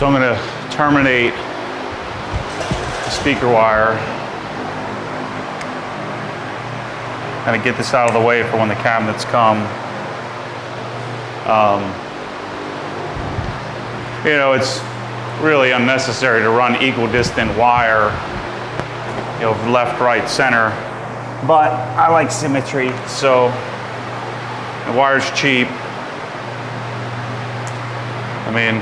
So I'm going to terminate the speaker wire. Kind of get this out of the way for when the cabinets come. You know, it's really unnecessary to run equidistant wire, you know, left, right, center. But I like symmetry, so the wire's cheap. I mean,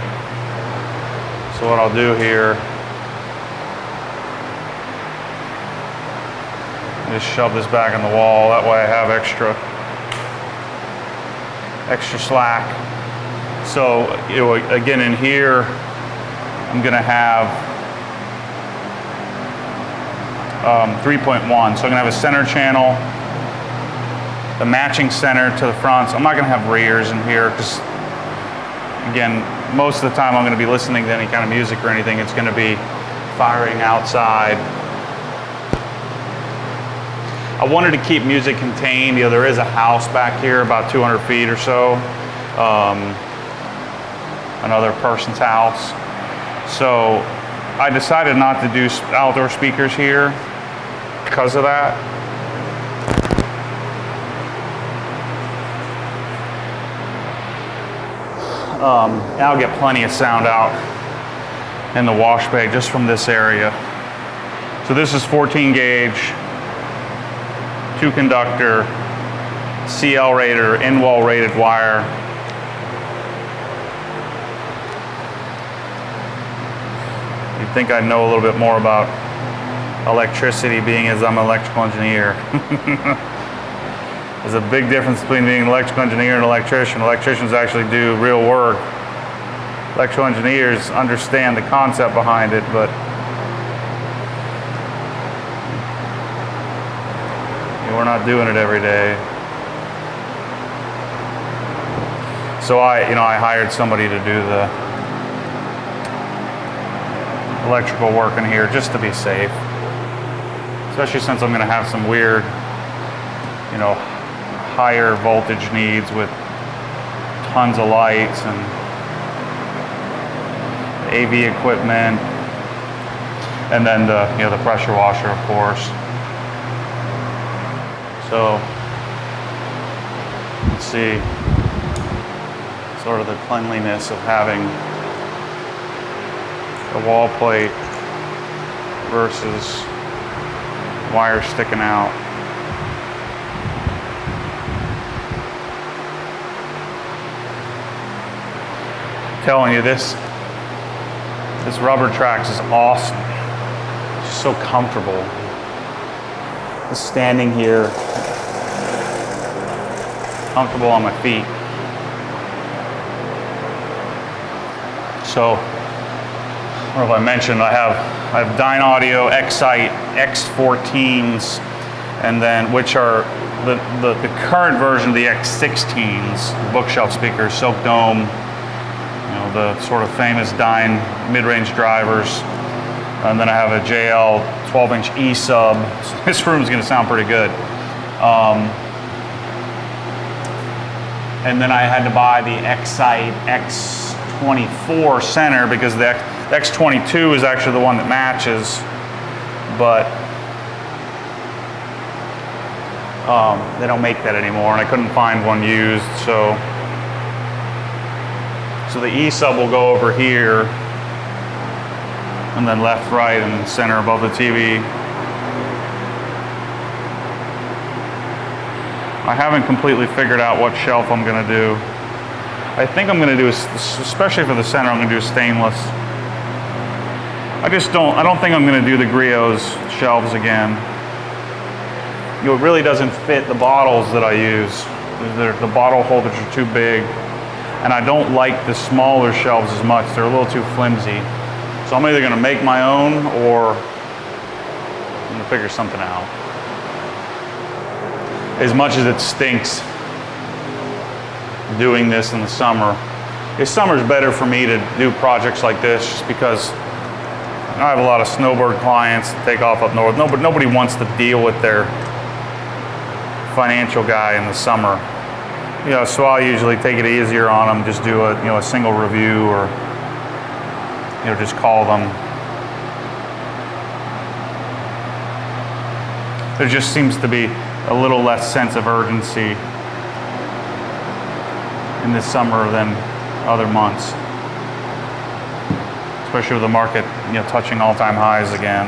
so what I'll do here, just shove this back in the wall. That way I have extra slack. So, you know, again in here, I'm gonna have 3.1. So I'm gonna have a center channel, the matching center to the fronts. I'm not gonna have rears in here because, again, most of the time I'm gonna be listening to any kind of music or anything. It's gonna be firing outside. I wanted to keep music contained. You know, there is a house back here about 200 feet or so. Another person's house. So I decided not to do outdoor speakers here because of that. And I'll get plenty of sound out in the wash bay just from this area. So this is 14 gauge, 2 conductor, CL rated or in-wall rated wire. You'd think I'd know a little bit more about electricity, being as I'm an electrical engineer. There's a big difference between being an electrical engineer and an electrician. Electricians actually do real work. Electrical engineers understand the concept behind it, but we're not doing it every day. So I hired somebody to do the electrical work in here just to be safe, especially since I'm going to have some weird, you know, higher voltage needs with tons of lights and AV equipment, and then the pressure washer, of course. So let's see sort of the cleanliness of having a wall plate versus wire sticking out. I'm telling you, this rubber tracks is awesome. It's just so comfortable. Just standing here, comfortable on my feet. So, I don't know if I mentioned, I have Dyne Audio Excite X14s, and then which are the current version of the X16s, bookshelf speakers, Silk Dome, you know, the sort of famous Dyne mid-range drivers. And then I have a JL 12-inch E sub. So this room's going to sound pretty good. And then I had to buy the Excite X24 center because the X22 is actually the one that matches, but they don't make that anymore, and I couldn't find one used. So the E sub will go over here, and then left, right, and center above the TV. I haven't completely figured out what shelf I'm going to do. I think I'm going to do, especially for the center, I'm going to do stainless. I don't think I'm going to do the Griots shelves again. You know, it really doesn't fit the bottles that I use. The bottle holders are too big, and I don't like the smaller shelves as much. They're a little too flimsy. So I'm either going to make my own or I'm going to figure something out. As much as it stinks doing this in the summer, summer's better for me to do projects like this just because I have a lot of snowbird clients that take off up north. Nobody wants to deal with their financial guy in the summer. You know, so I'll usually take it easier on them, just do a single review or you know, just call them. There just seems to be a little less sense of urgency in this summer than other months, especially with the market, you know, touching all-time highs again.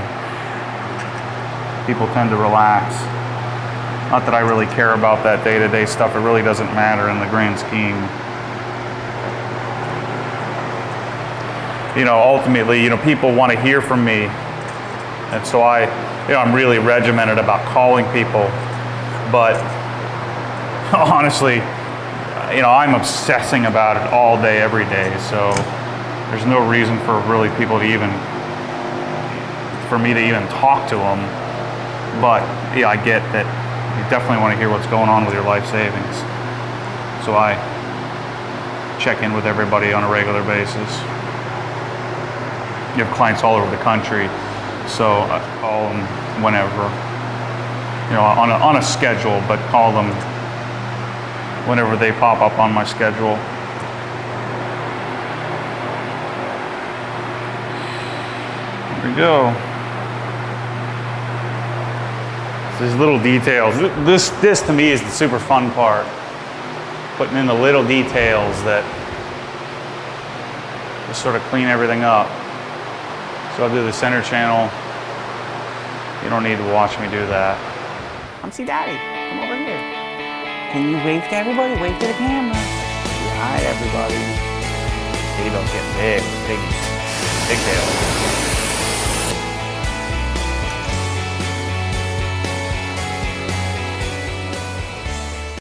People tend to relax. Not that I really care about that day-to-day stuff. It really doesn't matter in the grand scheme. You know, ultimately, you know, people want to hear from me, and so I'm really regimented about calling people. But honestly, you know, I'm obsessing about it all day, every day. So there's no reason for really people to for me to even talk to them. But yeah, I get that you definitely want to hear what's going on with your life savings. So I check in with everybody on a regular basis. You have clients all over the country, so I call them whenever, you know, on a schedule, but call them whenever they pop up on my schedule. There we go. These little details. This to me is the super fun part. Putting in the little details that just sort of clean everything up. So I'll do the center channel. You don't need to watch me do that. Come see Daddy. Come over here. Can you wave to everybody? Wave to the camera. Say hi, everybody. Baby, don't get big tails.